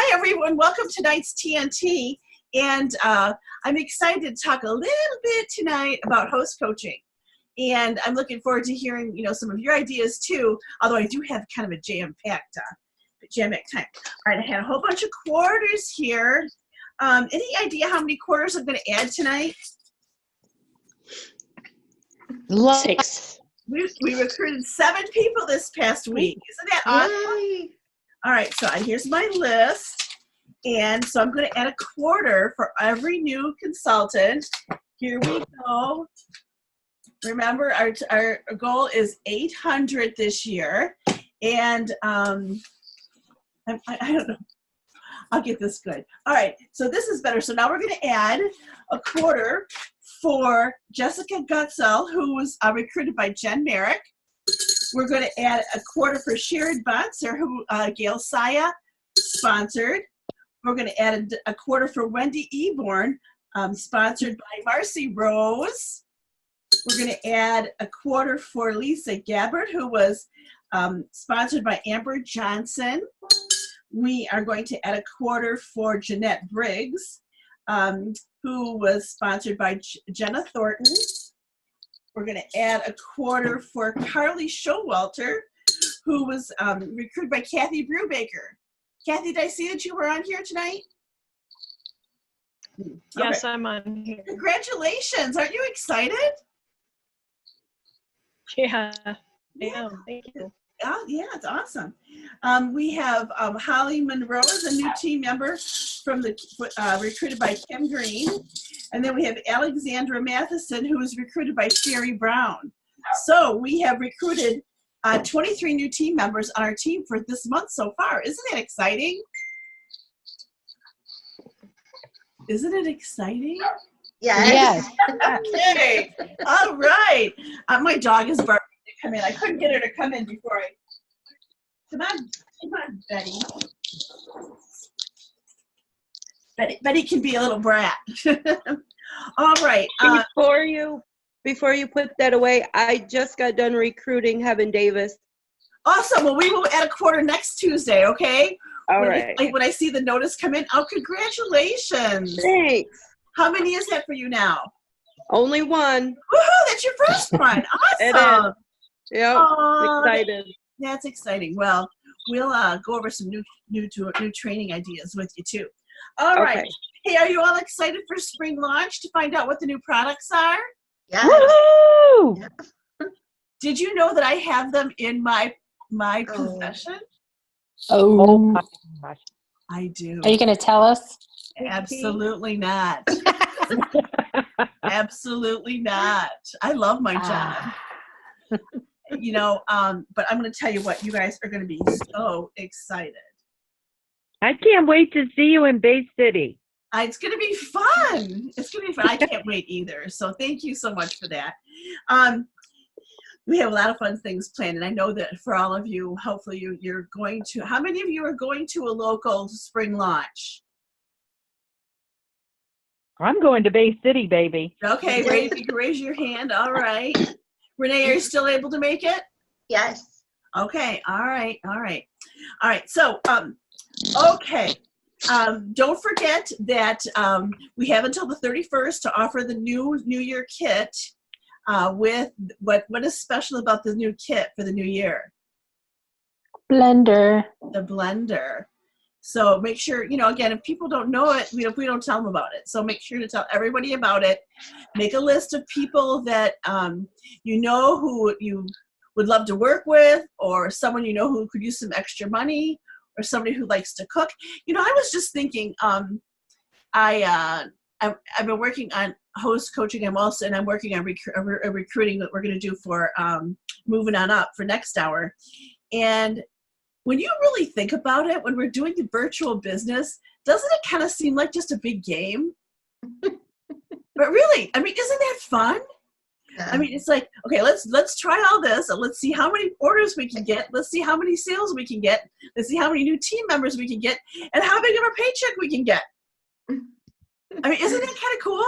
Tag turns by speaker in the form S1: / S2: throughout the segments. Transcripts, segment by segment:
S1: Hi, everyone. Welcome to tonight's TNT. And I'm excited to talk a little bit tonight about host coaching. And I'm looking forward to hearing, some of your ideas too, although I do have kind of a jam-packed time. All right, I had a whole bunch of quarters here. Any idea how many quarters I'm going to add tonight?
S2: 6.
S1: We recruited 7 people this past week. Isn't that awesome?
S3: Yay.
S1: All right, so here's my list. And so I'm going to add a quarter for every new consultant. Here we go. Remember, our goal is 800 this year. And I don't know. I'll get this good. All right, so this is better. So now we're going to add a quarter for Jessica Gutzel, who was recruited by Jen Merrick. We're going to add a quarter for Sharon Bonser, who Gail Saya sponsored. We're going to add a quarter for Wendy Eborn, sponsored by Marcy Rose. We're going to add a quarter for Lisa Gabbard, who was sponsored by Amber Johnson. We are going to add a quarter for Jeanette Briggs, who was sponsored by Jenna Thornton. We're going to add a quarter for Carly Showalter, who was recruited by Kathy Brubaker. Kathy, did I see that you were on here tonight?
S4: Yes,
S1: Okay.
S4: I'm on here.
S1: Congratulations. Aren't you excited?
S4: Yeah, I am. Thank you.
S1: Oh, yeah, it's awesome. We have Holly Monroe as a new team member from the recruited by Kim Green. And then we have Alexandra Matheson, who was recruited by Sherry Brown. So we have recruited 23 new team members on our team for this month so far. Isn't that exciting? Isn't it exciting?
S3: Yes.
S1: Okay. All right. My dog is barking to come in. I couldn't get her to come in before I. Come on, Betty. Betty can be a little brat. All right.
S2: Before you put that away, I just got done recruiting Heaven Davis.
S1: Awesome. Well, we will add a quarter next Tuesday, okay?
S2: All right.
S1: When I see the notice come in, oh, congratulations.
S2: Thanks.
S1: How many is that for you now?
S2: Only one.
S1: Woohoo, that's your first one.
S2: It
S1: Awesome.
S2: is. Yep.
S1: Aw,
S2: Excited.
S1: That's exciting. Well, we'll go over some new training ideas with you too. All right.
S2: Okay.
S1: Hey, are you all excited for spring launch to find out what the new products are?
S3: Yes.
S2: Woo!
S1: Did you know that I have them in my possession?
S5: Oh my gosh.
S1: I do.
S5: Are you going to tell us?
S1: Absolutely not. Absolutely not. I love my job. But I'm going to tell you what, you guys are going to be so excited.
S6: I can't wait to see you in Bay City.
S1: It's going to be fun. It's going to be fun. I can't wait either. So thank you so much for that. We have a lot of fun things planned, and I know that for all of you, hopefully you're going to. How many of you are going to a local spring launch?
S6: I'm going to Bay City, baby.
S1: Okay, raise your hand. All right. Renee, are you still able to make it?
S3: Yes.
S1: Okay. All right. So, okay. Don't forget that we have until the 31st to offer the New Year kit. With what is special about the new kit for the new year?
S5: Blender.
S1: The blender. So make sure, again, if people don't know it, we don't tell them about it. So make sure to tell everybody about it. Make a list of people that who you would love to work with, or someone who could use some extra money, or somebody who likes to cook. I was just thinking, I've been working on host coaching. I'm working on recruiting that we're going to do for moving on up for next hour. And when you really think about it, when we're doing the virtual business, doesn't it kind of seem like just a big game? But really, isn't that fun?
S3: Yeah.
S1: It's like, okay, let's try all this, and let's see how many orders we can get. Let's see how many sales we can get. Let's see how many new team members we can get, and how big of a paycheck we can get. Isn't that kind of cool?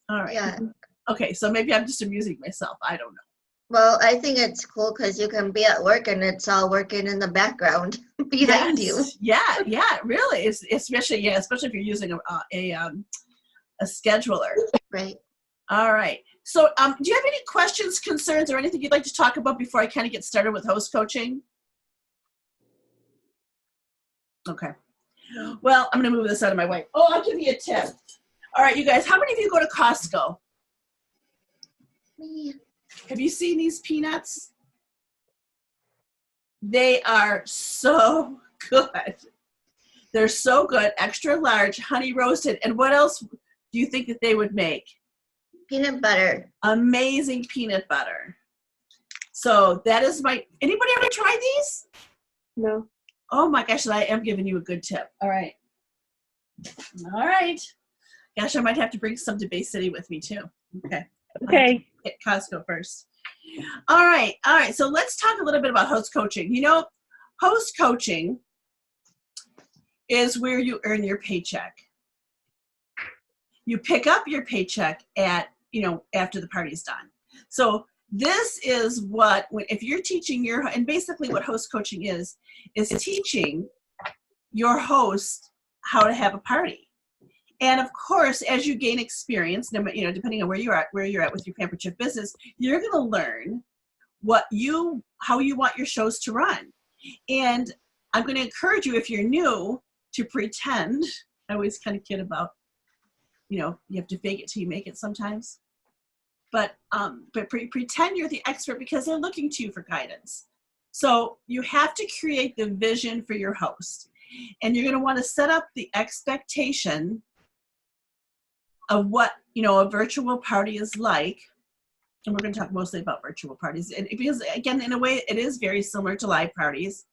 S1: All right.
S3: Yeah.
S1: Okay, so maybe I'm just amusing myself. I don't know.
S3: Well, I think it's cool because you can be at work and it's all working in the background behind you.
S1: Yeah, really. It's, especially if you're using a scheduler.
S3: Right.
S1: All right. So, do you have any questions, concerns, or anything you'd like to talk about before I kind of get started with host coaching? Okay. Well, I'm going to move this out of my way. Oh, I'll give you a tip. All right, you guys, how many of you go to Costco?
S3: Me.
S1: Have you seen these peanuts? They are so good. They're so good, extra large, honey roasted. And what else do you think that they would make?
S3: Peanut butter.
S1: Amazing peanut butter. So that is anybody ever tried these?
S2: No.
S1: Oh my gosh, I am giving you a good tip. All right. Gosh, I might have to bring some to Bay City with me too. Okay.
S6: Okay.
S1: Hit Costco first. All right. So let's talk a little bit about host coaching. You know, host coaching is where you earn your paycheck. You pick up your paycheck after the party's done. So this is if you're teaching and basically what host coaching is teaching your host how to have a party. And of course, as you gain experience, depending on where you're at with your Pampered Chef business, you're going to learn how you want your shows to run. And I'm going to encourage you, if you're new, to pretend. I always kind of kid about, you have to fake it till you make it sometimes. But pretend you're the expert because they're looking to you for guidance. So you have to create the vision for your host. And you're going to want to set up the expectation of what, a virtual party is like. And we're going to talk mostly about virtual parties. And because, again, in a way, it is very similar to live parties.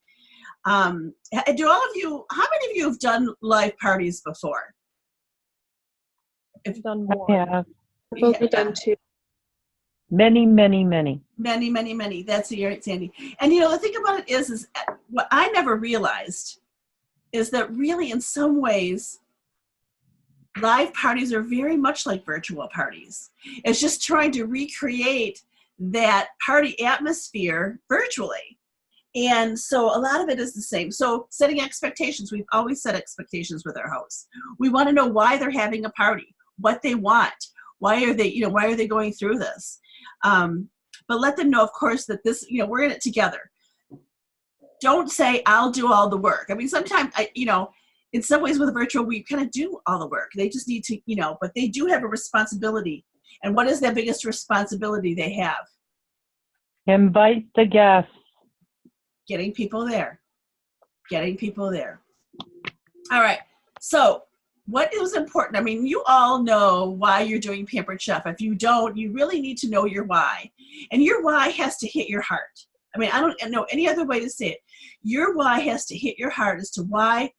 S1: How many of you have done live parties before?
S4: I've done more.
S6: Yeah.
S2: I've only done 2.
S6: Many, many, many.
S1: Many, many, many. That's right, Sandy. And the thing about it is what I never realized is that really in some ways, live parties are very much like virtual parties. It's just trying to recreate that party atmosphere virtually. And so a lot of it is the same. So setting expectations, we've always set expectations with our hosts. We want to know why they're having a party, what they want, why are they going through this? But let them know, of course, that this, we're in it together. Don't say, I'll do all the work. I mean, sometimes, in some ways with virtual, we kind of do all the work. They just need to, but they do have a responsibility. And what is their biggest responsibility they have?
S6: Invite the guests.
S1: Getting people there. All right. So what is important? I mean, you all know why you're doing Pampered Chef. If you don't, you really need to know your why. And your why has to hit your heart. I mean, I don't know any other way to say it. Your why has to hit your heart as to why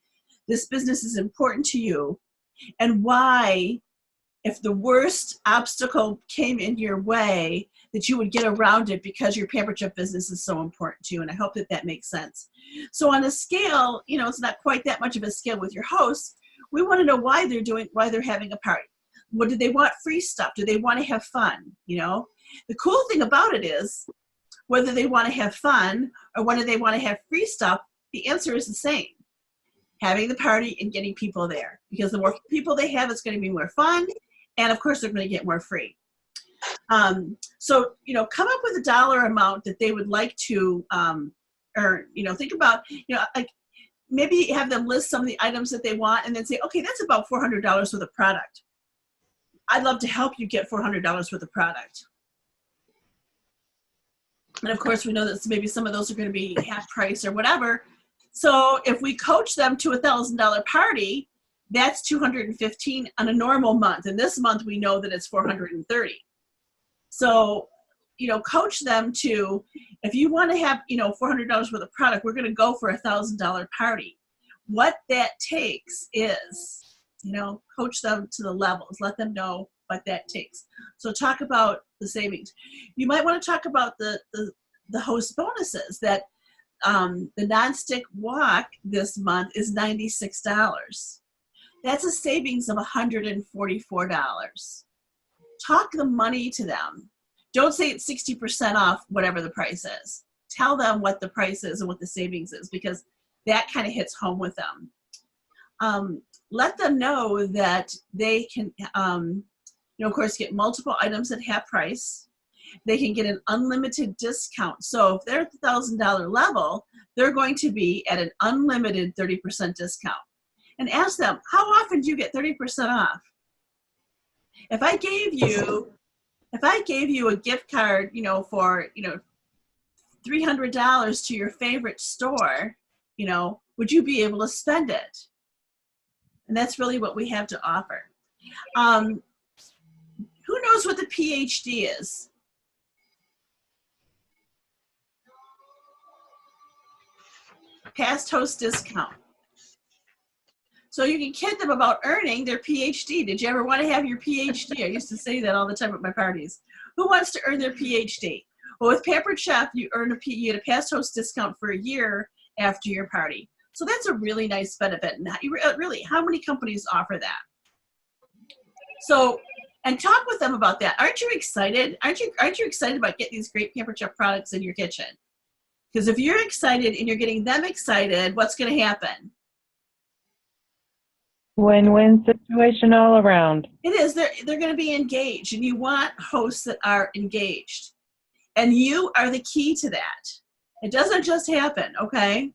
S1: this business is important to you and why, if the worst obstacle came in your way, that you would get around it because your Pampered Chef business is so important to you. And I hope that makes sense. So on a scale, it's not quite that much of a scale with your hosts. We want to know why they're having a party. What do they want? Free stuff? Do they want to have fun? The cool thing about it is whether they want to have fun or whether they want to have free stuff, the answer is the same. Having the party and getting people there. Because the more people they have, it's going to be more fun. And of course, they're going to get more free. So, come up with a dollar amount that they would like to earn. Think about, like maybe have them list some of the items that they want and then say, okay, that's about $400 worth of product. I'd love to help you get $400 worth of product. And of course, we know that maybe some of those are going to be half price or whatever. So if we coach them to $1,000 party, that's $215 on a normal month. And this month we know that it's $430. So, coach them to, if you want to have, $400 worth of product, we're going to go for $1,000 party. What that takes is, coach them to the levels, let them know what that takes. So talk about the savings. You might want to talk about the host bonuses that the nonstick wok this month is $96. That's a savings of $144. Talk the money to them. Don't say it's 60% off whatever the price is. Tell them what the price is and what the savings is, because that kind of hits home with them. Let them know that they can, of course, get multiple items at half price. They can get an unlimited discount. So if they're at the $1,000 level, they're going to be at an unlimited 30% discount. And ask them, how often do you get 30% off? If I gave you a gift card, for, $300 to your favorite store, would you be able to spend it? And that's really what we have to offer. Who knows what the PhD is? Past host discount. So you can kid them about earning their PhD. Did you ever want to have your PhD? I used to say that all the time at my parties. Who wants to earn their PhD? Well, with Pampered Chef, you get a past host discount for a year after your party. So that's a really nice benefit. And really, how many companies offer that? So, and talk with them about that. Aren't you excited? Aren't you excited about getting these great Pampered Chef products in your kitchen? Because if you're excited and you're getting them excited, what's going to happen?
S6: Win-win situation all around.
S1: It is. They're going to be engaged, and you want hosts that are engaged. And you are the key to that. It doesn't just happen, okay?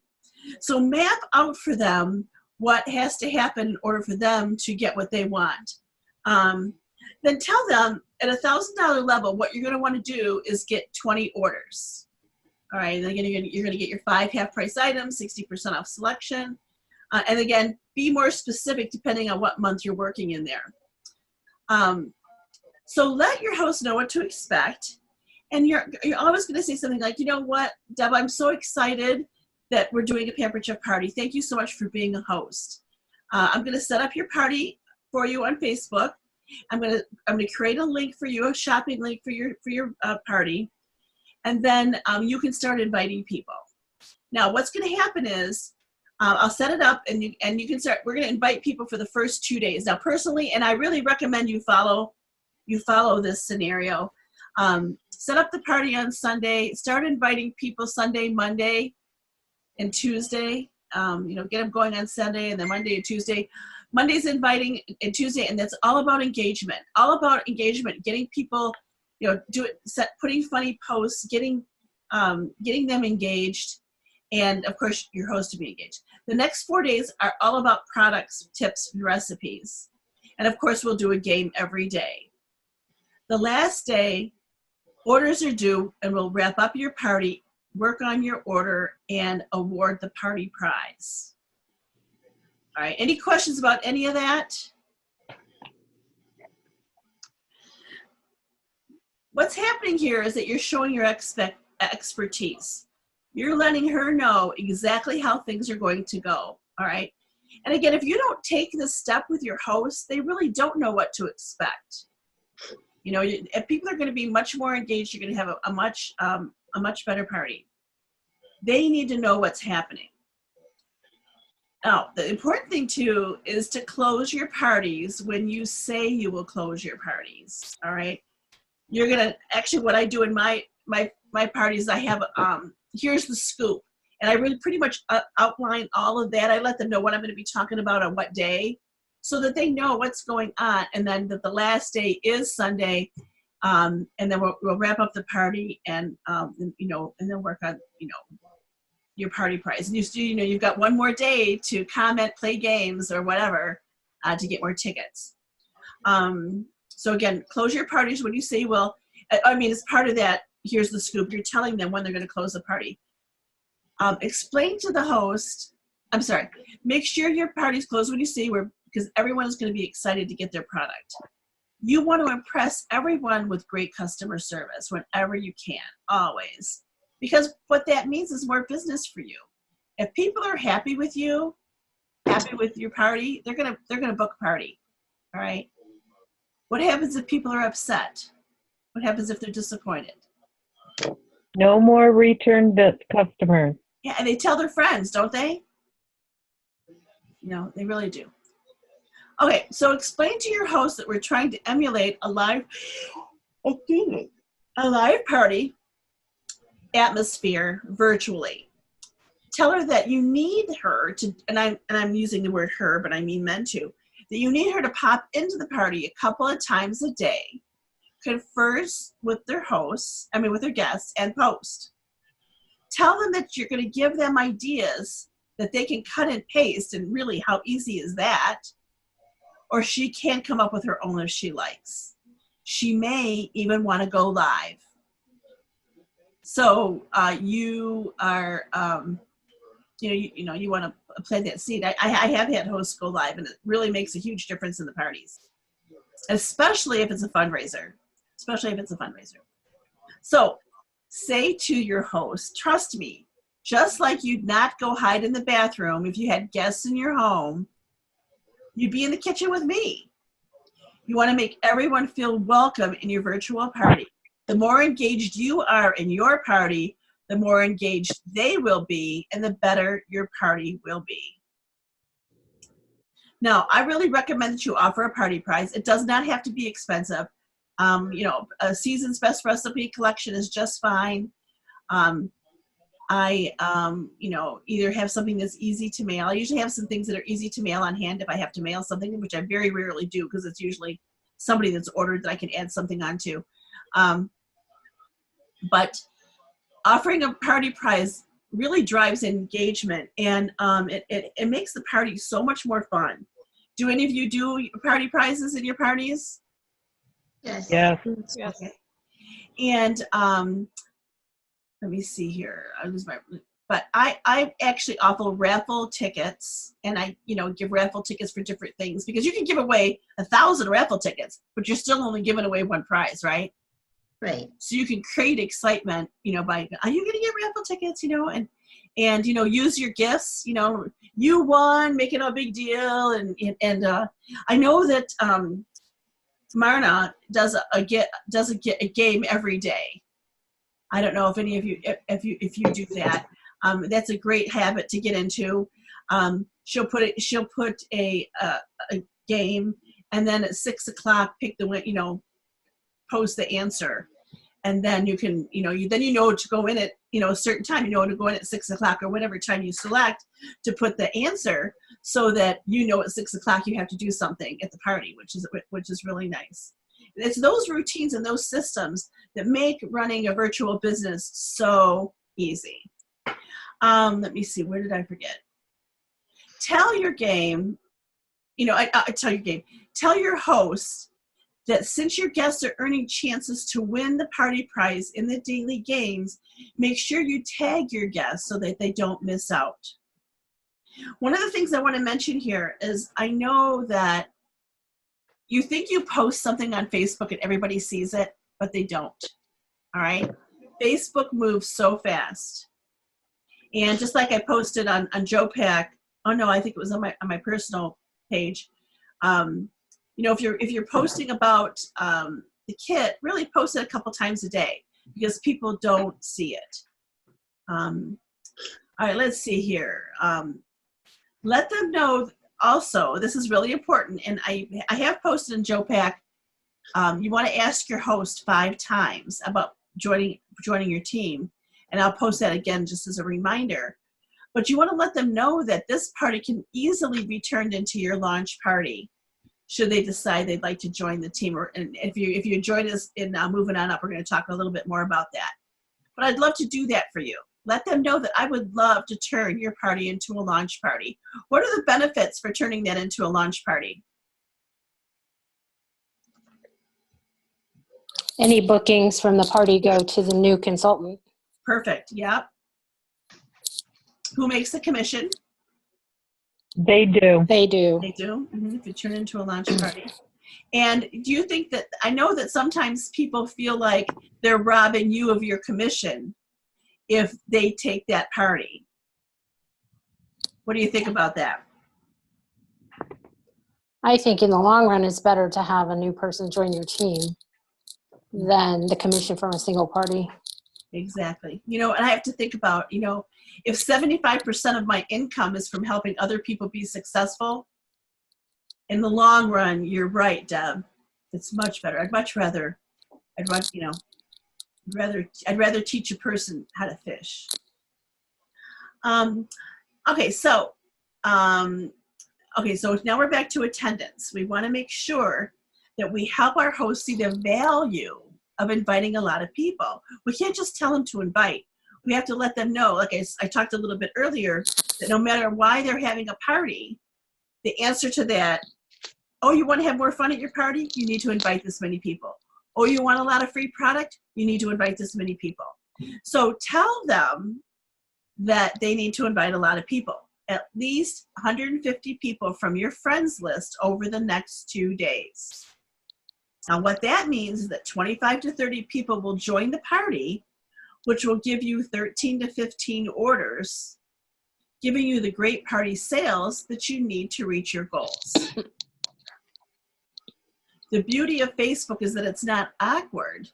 S1: So map out for them what has to happen in order for them to get what they want. Then tell them at a $1,000 level, what you're going to want to do is get 20 orders. All right, and again, you're going to get your 5 half-price items, 60% off selection. And again, be more specific depending on what month you're working in there. So let your host know what to expect. And you're always going to say something like, you know what, Deb, I'm so excited that we're doing a Pampered Chef party. Thank you so much for being a host. I'm going to set up your party for you on Facebook. I'm going to create a link for you, a shopping link for your party, and then you can start inviting people. Now, what's going to happen is I'll set it up, and you can start. We're going to invite people for the first 2 days. Now, personally, and I really recommend you follow this scenario. Set up the party on Sunday. Start inviting people Sunday, Monday, and Tuesday. Get them going on Sunday, and then Monday and Tuesday. Monday's inviting, and Tuesday, and that's all about engagement. All about engagement, getting people, putting funny posts, getting them engaged, and of course your host to be engaged. The next 4 days are all about products, tips, and recipes, and of course we'll do a game every day. The last day, orders are due, and we'll wrap up your party, work on your order, and award the party prize. All right, any questions about any of that? What's happening here is that you're showing your expertise. You're letting her know exactly how things are going to go, all right? And again, if you don't take this step with your host, they really don't know what to expect. If people are going to be much more engaged, you're going to have a much better party. They need to know what's happening. Now, the important thing too is to close your parties when you say you will close your parties. All right. You're gonna actually what I do in my parties, I have here's the scoop, and I really pretty much outline all of that. I let them know what I'm going to be talking about on what day, so that they know what's going on, and then that the last day is Sunday, and then we'll wrap up the party and and then work on your party prize. And you've got one more day to comment, play games, or whatever to get more tickets. So again, close your parties when you say, well, as part of that, here's the scoop. You're telling them when they're going to close the party. Explain to the host, make sure your party's closed when you say because everyone is going to be excited to get their product. You want to impress everyone with great customer service whenever you can, always. Because what that means is more business for you. If people are happy with you, happy with your party, they're gonna book a party. All right. What happens if people are upset? What happens if they're disappointed?
S6: No more return customers.
S1: Yeah, and they tell their friends, don't they? They really do. Okay, so explain to your host that we're trying to emulate a live. a live party atmosphere virtually. Tell her that you need her to, and I'm using the word her, but I mean men too, that you need her to pop into the party a couple of times a day, converse with their hosts, with their guests, and post. Tell them that you're going to give them ideas that they can cut and paste, and really, how easy is that? Or she can come up with her own if she likes. She may even want to go live. So you are, you want to plant that seed. I have had hosts go live, and it really makes a huge difference in the parties, especially if it's a fundraiser. So say to your host, trust me, just like you'd not go hide in the bathroom if you had guests in your home, you'd be in the kitchen with me. You want to make everyone feel welcome in your virtual party. The more engaged you are in your party, the more engaged they will be, and the better your party will be. Now, I really recommend that you offer a party prize. It does not have to be expensive. A season's best recipe collection is just fine. Either have something that's easy to mail. I usually have some things that are easy to mail on hand if I have to mail something, which I very rarely do because it's usually somebody that's ordered that I can add something onto. But offering a party prize really drives engagement, and it makes the party so much more fun. Do any of you do party prizes in your parties?
S3: Yes.
S6: Yes.
S4: Yes.
S1: Okay. And let me see here. I actually offer raffle tickets, and I give raffle tickets for different things, because you can give away 1,000 raffle tickets, but you're still only giving away one prize, right?
S3: Right.
S1: So you can create excitement, by, are you going to get raffle tickets, and use your gifts, you won, make it a big deal. And I know that Marna does a game every day. I don't know if any of you, if you do that. That's a great habit to get into. She'll put a game, and then at 6 o'clock pick the post the answer. And then you can, to go in at, a certain time, to go in at 6 o'clock or whatever time you select to put the answer, so that at 6 o'clock you have to do something at the party, which is really nice. It's those routines and those systems that make running a virtual business so easy. Let me see, where did I forget? Tell your game, tell your host that since your guests are earning chances to win the party prize in the daily games, make sure you tag your guests so that they don't miss out. One of the things I want to mention here is, I know that you think you post something on Facebook and everybody sees it, but they don't. All right? Facebook moves so fast. And just like I posted on JoePack, I think it was on my personal page, if you're posting about the kit, really post it a couple times a day, because people don't see it. All right, let's see here. Let them know also, this is really important, and I have posted in JoePack, you want to ask your host 5 times about joining your team, and I'll post that again just as a reminder. But you want to let them know that this party can easily be turned into your launch party, should they decide they'd like to join the team. And if you join us in Moving On Up, we're going to talk a little bit more about that. But I'd love to do that for you. Let them know that I would love to turn your party into a launch party. What are the benefits for turning that into a launch party?
S5: Any bookings from the party go to the new consultant.
S1: Perfect. Yep. Who makes the commission?
S6: They do.
S5: They do.
S1: They do. If you turn it into a launch party. And do you think that, I know that sometimes people feel like they're robbing you of your commission if they take that party. What do you think about that?
S5: I think in the long run, it's better to have a new person join your team than the commission from a single party.
S1: Exactly. And I have to think about, if 75% of my income is from helping other people be successful, in the long run, you're right, Deb. It's much better. I'd much, I'd rather teach a person how to fish. Okay, so now we're back to attendance. We want to make sure that we help our hosts see the value of inviting a lot of people. We can't just tell them to invite. We have to let them know, like I talked a little bit earlier, that no matter why they're having a party, the answer to that, oh, you want to have more fun at your party? You need to invite this many people. Oh, you want a lot of free product? You need to invite this many people. So tell them that they need to invite a lot of people, at least 150 people from your friends list over the next 2 days. Now, what that means is that 25 to 30 people will join the party, which will give you 13 to 15 orders, giving you the great party sales that you need to reach your goals. The beauty of Facebook is that it's not awkward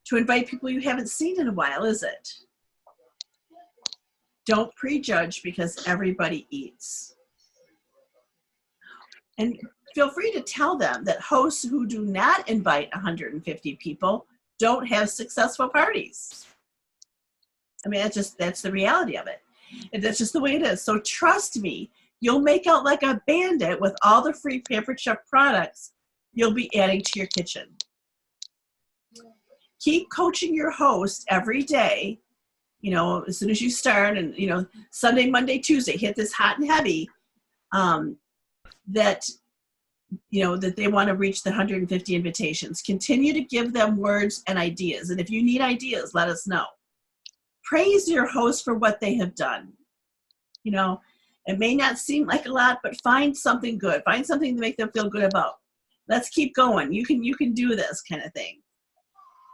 S1: to invite people you haven't seen in a while, is it? Don't prejudge because everybody eats. And feel free to tell them that hosts who do not invite 150 people don't have successful parties. I mean, that's the reality of it. And that's just the way it is. So trust me, you'll make out like a bandit with all the free Pampered Chef products you'll be adding to your kitchen. Keep coaching your host every day. You know, as soon as you start, and you know, Sunday, Monday, Tuesday, hit this hot and heavy. That they want to reach the 150 invitations. Continue to give them words and ideas, and if you need ideas, let us know. Praise your host for what they have done. You know, it may not seem like a lot, but find something good. Find something to make them feel good about. Let's keep going. You can do this kind of thing.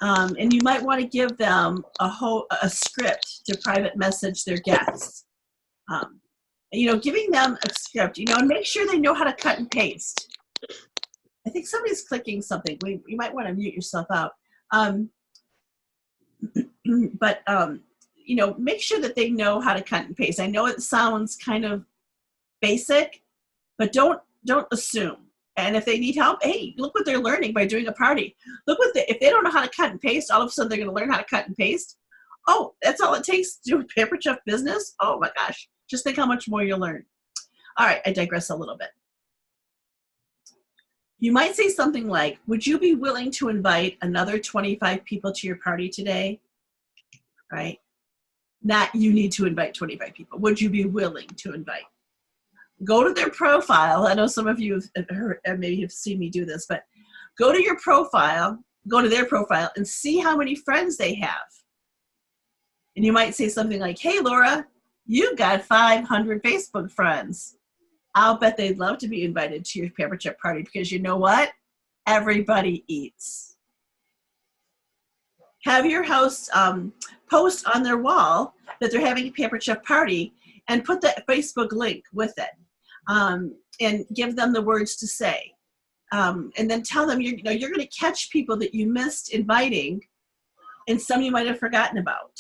S1: And you might want to give them a script to private message their guests. Giving them a script, and make sure they know how to cut and paste. I think somebody's clicking something. You might want to mute yourself out. Make sure that they know how to cut and paste. I know it sounds kind of basic, but don't assume. And if they need help, hey, look what they're learning by doing a party. If they don't know how to cut and paste, all of a sudden they're going to learn how to cut and paste. Oh, that's all it takes to do a Pampered Chef business? Oh my gosh. Just think how much more you'll learn. All right, I digress a little bit. You might say something like, would you be willing to invite another 25 people to your party today? Right? Not you need to invite 25 people. Would you be willing to invite? Go to their profile. I know some of you have heard, maybe have seen me do this, but go to their profile and see how many friends they have. And you might say something like, hey, Laura, you've got 500 Facebook friends. I'll bet they'd love to be invited to your Pampered Chef party because you know what? Everybody eats. Have your hosts post on their wall that they're having a Pampered Chef party and put that Facebook link with it. And give them the words to say. And then tell them you're going to catch people that you missed inviting and some you might have forgotten about.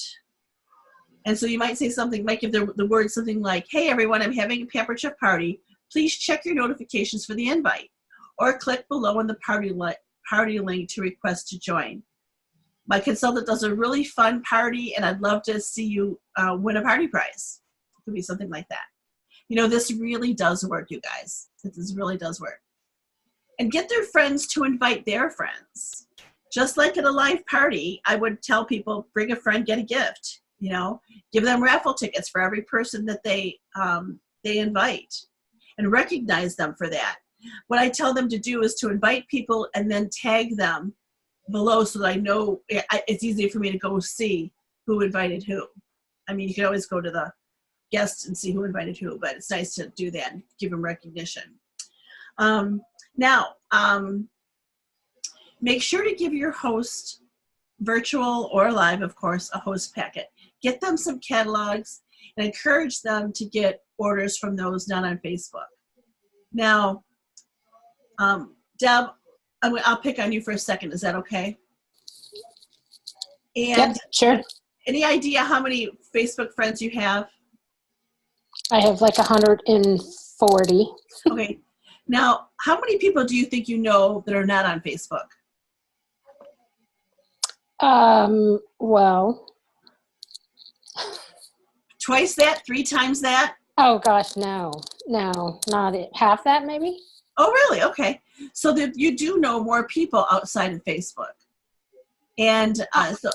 S1: And so you might say something, might give the words something like, hey everyone, I'm having a Pampered Chef party. Please check your notifications for the invite. Or click below on the party link to request to join. My consultant does a really fun party and I'd love to see you win a party prize. It could be something like that. This really does work, you guys. This really does work. And get their friends to invite their friends. Just like at a live party, I would tell people, bring a friend, get a gift. Give them raffle tickets for every person that they invite and recognize them for that. What I tell them to do is to invite people and then tag them below so that I know it's easier for me to go see who invited who. I mean, you can always go to the guests and see who invited who, but it's nice to do that and give them recognition. Make sure to give your host, virtual or live, of course, a host packet. Get them some catalogs and encourage them to get orders from those not on Facebook. Now, Deb, I'll pick on you for a second. Is that okay? And
S5: yep, sure.
S1: Any idea how many Facebook friends you have?
S5: I have like 140.
S1: Okay. Now, how many people do you think you know that are not on Facebook?
S5: Well,
S1: Twice that? 3 times that?
S5: oh gosh, no, not it. Half that maybe?
S1: Oh, really? Okay. So that you do know more people outside of Facebook. And so,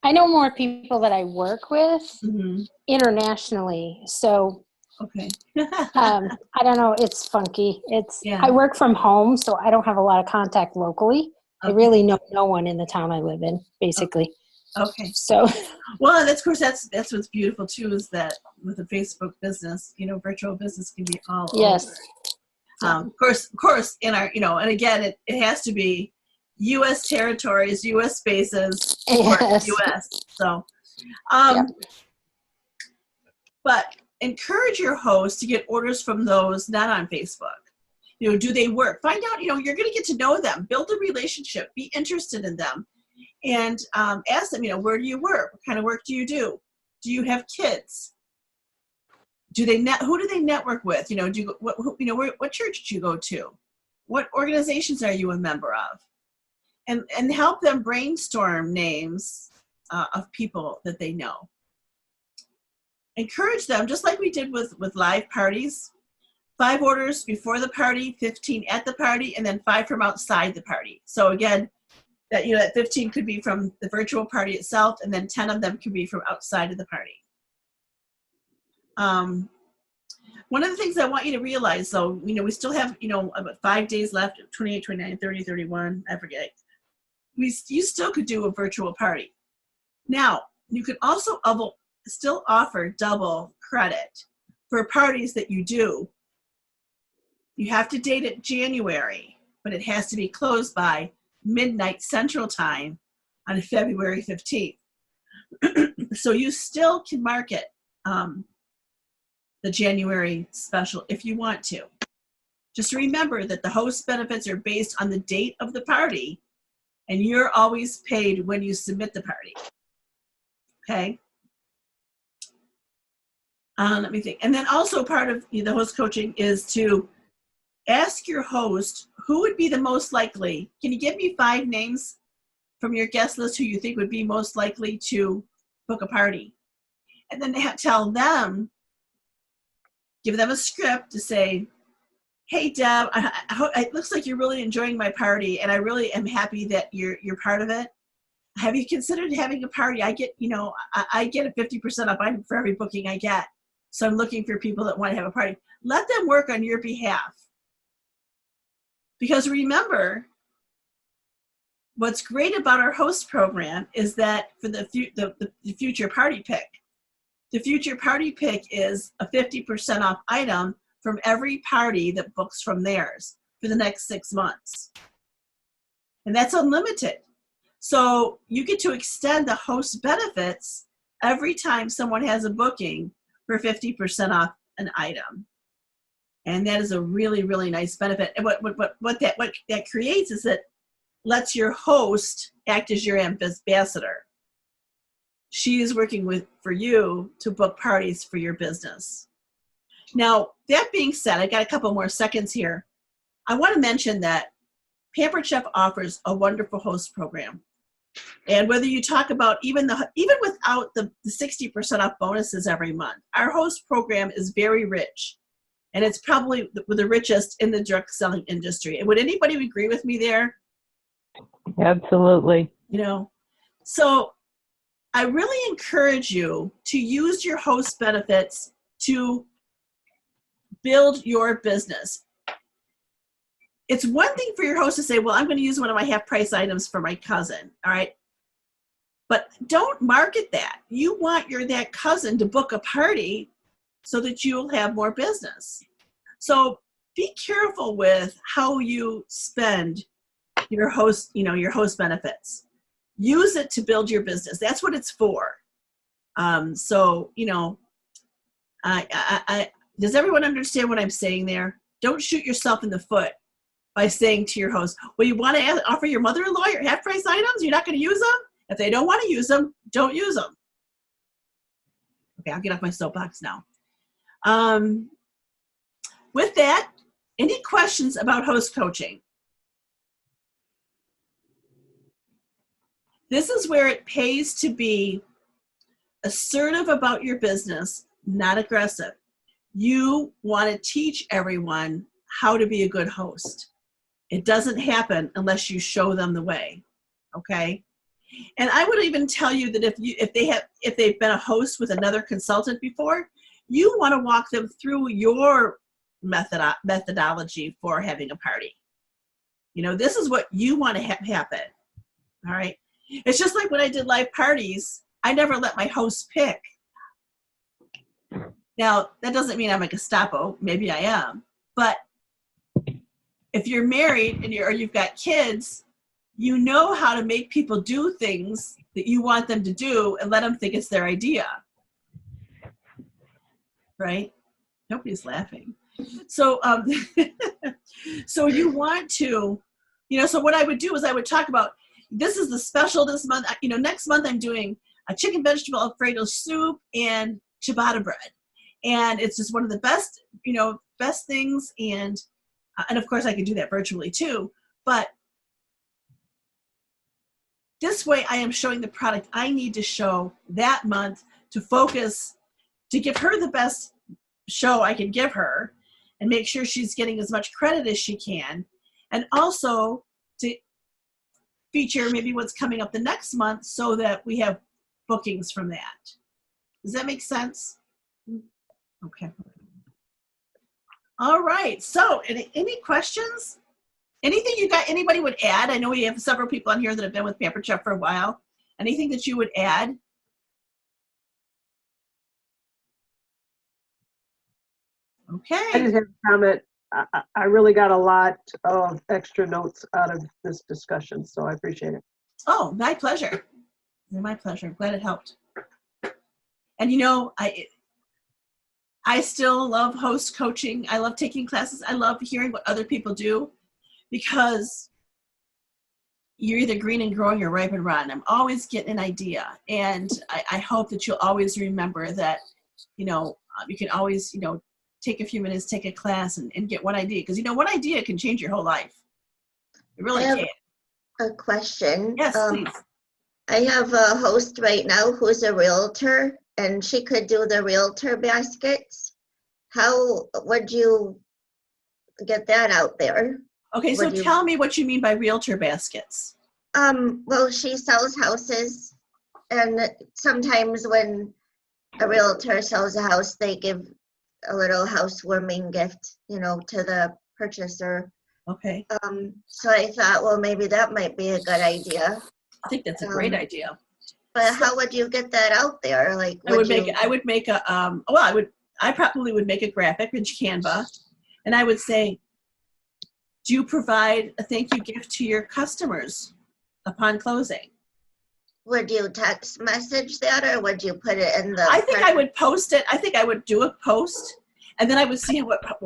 S5: I know more people that I work with
S1: mhm,
S5: internationally. So
S1: okay.
S5: I don't know. It's funky.
S1: Yeah.
S5: I work from home, so I don't have a lot of contact locally. I
S1: Okay.
S5: really know no one in the town I live in, basically.
S1: Okay.
S5: So
S1: Well, and of course, that's what's beautiful too, is that with a Facebook business, virtual business can be all
S5: yes,
S1: over. Of course, in our, and again, it has to be U.S. territories, U.S. spaces, or
S5: yes,
S1: U.S. So,
S5: Yep.
S1: but encourage your host to get orders from those not on Facebook. Do they work? Find out, you're going to get to know them, build a relationship, be interested in them, and ask them, where do you work? What kind of work do you do? Do you have kids? Who do they network with? Do you what church do you go to? What organizations are you a member of? And help them brainstorm names of people that they know. Encourage them, just like we did with live parties. 5 orders before the party, 15 at the party, and then 5 from outside the party. So again, that 15 could be from the virtual party itself, and then 10 of them could be from outside of the party. One of the things I want you to realize, though, we still have, about 5 days left, 28, 29, 30, 31, I forget. You still could do a virtual party. Now, you could also still offer double credit for parties that you do. You have to date it January, but it has to be closed by midnight Central Time on February 15th. So you still can market the January special if you want to. Just remember that the host benefits are based on the date of the party, and you're always paid when you submit the party. Okay? Let me think. And then also part of the host coaching is to ask your host who would be the most likely. Can you give me 5 names from your guest list who you think would be most likely to book a party? And then tell them, give them a script to say, hey, Deb, it looks like you're really enjoying my party, and I really am happy that you're part of it. Have you considered having a party? I get, I get a 50% off item for every booking I get. So I'm looking for people that want to have a party. Let them work on your behalf. Because remember, what's great about our host program is that for the future party pick, the future party pick is a 50% off item from every party that books from theirs for the next 6 months. And that's unlimited. So you get to extend the host benefits every time someone has a booking for 50% off an item. And that is a really, really nice benefit. And what that creates is that lets your host act as your ambassador. She is working for you to book parties for your business. Now, that being said, I got a couple more seconds here. I want to mention that Pampered Chef offers a wonderful host program. And whether you talk about even without the 60% off bonuses every month, our host program is very rich. And it's probably the richest in the direct selling industry. And would anybody agree with me there?
S6: Absolutely.
S1: So I really encourage you to use your host benefits to build your business. It's one thing for your host to say, well, I'm going to use one of my half price items for my cousin. All right. But don't market that. You want that cousin to book a party so that you'll have more business. So be careful with how you spend your host benefits. Use it to build your business. That's what it's for. Does everyone understand what I'm saying there? Don't shoot yourself in the foot by saying to your host, well, you want to offer your mother-in-law your half-price items? You're not going to use them? If they don't want to use them, don't use them. Okay, I'll get off my soapbox now. With that, any questions about host coaching? This is where it pays to be assertive about your business, not aggressive. You want to teach everyone how to be a good host. It doesn't happen unless you show them the way. Okay? And I would even tell you that if they've been a host with another consultant before, you want to walk them through your methodology for having a party. You know, this is what you want to have happen. All right. It's just like when I did live parties, I never let my host pick. Now, that doesn't mean I'm a Gestapo. Maybe I am. But if you're married and you've got kids, you know how to make people do things that you want them to do and let them think it's their idea. Right? Nobody's laughing. So, so you want to, so what I would do is I would talk about, this is the special this month. Next month I'm doing a chicken vegetable Alfredo soup and ciabatta bread. And it's just one of the best things. And of course I can do that virtually too. But this way I am showing the product I need to show that month to focus, to give her the best show I can give her and make sure she's getting as much credit as she can. And also to feature maybe what's coming up the next month so that we have bookings from that. Does that make sense? Okay. All right. So any questions? Anything anybody would add? I know we have several people on here that have been with Pampered Chef for a while. Anything that you would add? Okay.
S7: I just have a comment. I really got a lot of extra notes out of this discussion, so I appreciate it.
S1: Oh, my pleasure. My pleasure. I'm glad it helped. And I still love host coaching. I love taking classes. I love hearing what other people do because you're either green and growing or ripe and rotten. I'm always getting an idea. And I hope that you'll always remember that, you can always, take a few minutes, take a class and get one idea. Because, one idea can change your whole life. It really can.
S3: A question.
S1: Yes, please.
S3: I have a host right now who's a realtor, and she could do the realtor baskets. How would you get that out there?
S1: Okay, so tell me what you mean by realtor baskets.
S3: Well, she sells houses, and sometimes when a realtor sells a house, they give a little housewarming gift, to the purchaser.
S1: Okay.
S3: So I thought, well, maybe that might be a good idea.
S1: I think that's a great idea.
S3: But how would you get that out there? Like,
S1: I probably would make a graphic in Canva, and I would say, do you provide a thank you gift to your customers upon closing?
S3: Would you text message that, or would you put it in the?
S1: I think I would post it. I think I would do a post, and then I would see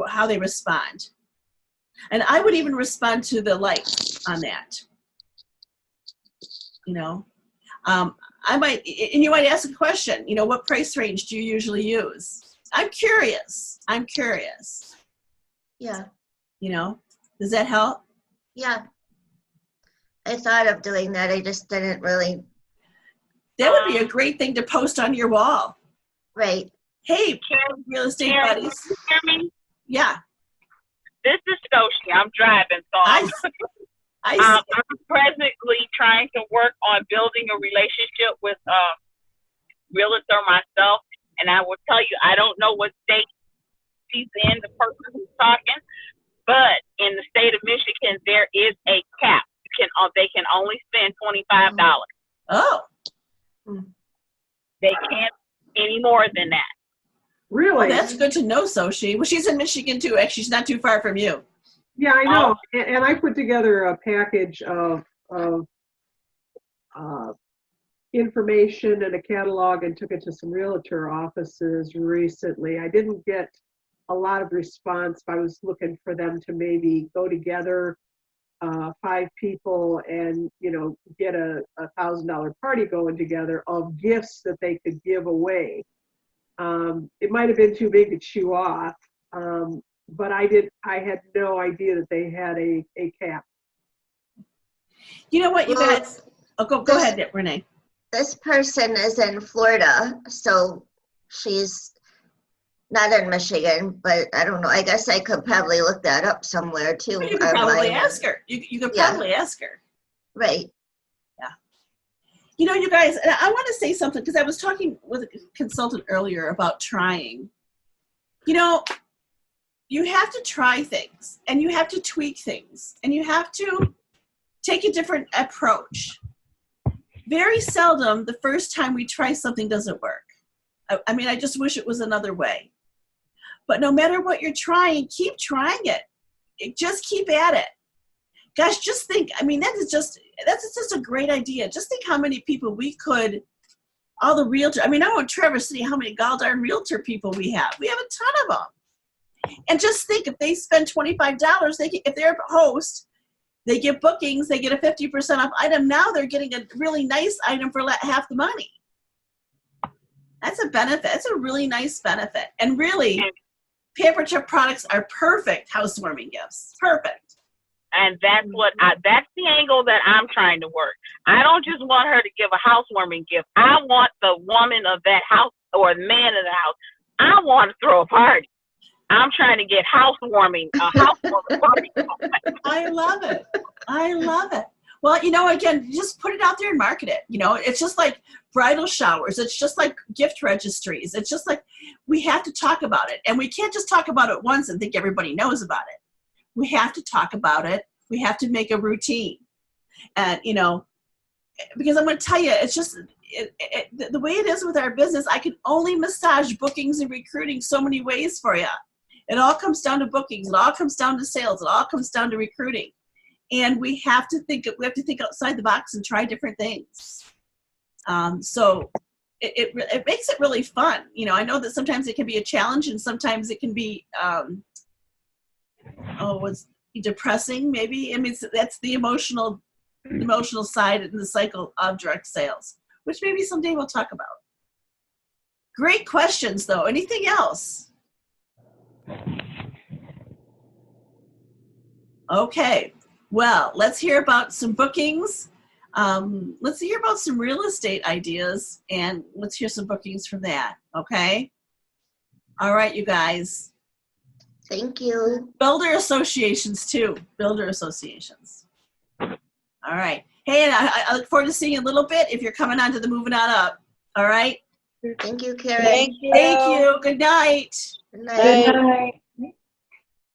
S1: how they respond. And I would even respond to the likes on that. I might, and you might ask a question, what price range do you usually use? I'm curious.
S3: Yeah.
S1: Does that help?
S3: Yeah. I thought of doing that. I just didn't really.
S1: That would be a great thing to post on your wall.
S3: Right.
S1: Hey, real estate buddies.
S8: Can you hear me?
S1: Yeah.
S8: This is Scotia. I'm driving, so I'm presently trying to work on building a relationship with a realtor myself. And I will tell you, I don't know what state she's in, the person who's talking, but in the state of Michigan, there is a cap. They can only spend $25.
S1: Oh.
S8: They can't any more than that.
S7: Really?
S1: Oh, that's good to know, Soshi. Well, she's in Michigan too. Actually, she's not too far from you.
S7: Yeah, I know. And I put together a package of information and a catalog and took it to some realtor offices recently. I didn't get a lot of response. I was looking for them to maybe go together, 5 people, and get a $1,000 party going together of gifts that they could give away. It might have been too big to chew off, but I had no idea that they had a cap.
S1: You know what, you guys? Oh, go ahead, Renee.
S3: This person is in Florida, so she's not in Michigan, but I don't know. I guess I could probably look that up somewhere too.
S1: You could probably
S3: online.
S1: ask her. You could
S3: Yeah.
S1: probably ask her.
S3: Right.
S1: You know, you guys, and I want to say something because I was talking with a consultant earlier about trying. You know, you have to try things and you have to tweak things and you have to take a different approach. Very seldom the first time we try something doesn't work. I mean, I just wish it was another way. But no matter what you're trying, keep trying it. Just keep at it. Gosh, just think, I mean, that's just a great idea. Just think how many people we could, all the realtor, I mean, I want Trevor City, how many goldarn realtor people we have. We have a ton of them. And just think, if they spend $25, if they're a host, they get bookings, they get a 50% off item. Now they're getting a really nice item for half the money. That's a benefit. That's a really nice benefit. And really, Paper Chip products are perfect housewarming gifts. Perfect.
S8: And that's that's the angle that I'm trying to work. I don't just want her to give a housewarming gift. I want the woman of that house or the man of the house. I want to throw a party. I'm trying to get a housewarming party.
S1: I love it. I love it. Well, you know, again, just put it out there and market it. You know, it's just like bridal showers. It's just like gift registries. It's just like we have to talk about it. And we can't just talk about it once and think everybody knows about it. We have to talk about it. We have to make a routine. And, you know, because I'm going to tell you, it's just the way it is with our business, I can only massage bookings and recruiting so many ways for you. It all comes down to bookings. It all comes down to sales. It all comes down to recruiting. And we have to think outside the box and try different things. So it makes it really fun. You know, I know that sometimes it can be a challenge and sometimes it can be, what's depressing maybe. I mean, that's the emotional side and the cycle of direct sales, which maybe someday we'll talk about. Great questions though. Anything else? Okay. Well, let's hear about some bookings. Let's hear about some real estate ideas and let's hear some bookings from that. Okay. All right, you guys.
S3: Thank you.
S1: Builder associations too. Builder associations. All right. Hey, and I look forward to seeing you a little bit if you're coming on to the Moving On Up. All right.
S3: Thank you, Karen.
S2: Thank you.
S1: Thank you. Good night.
S3: Good night.
S6: Good night.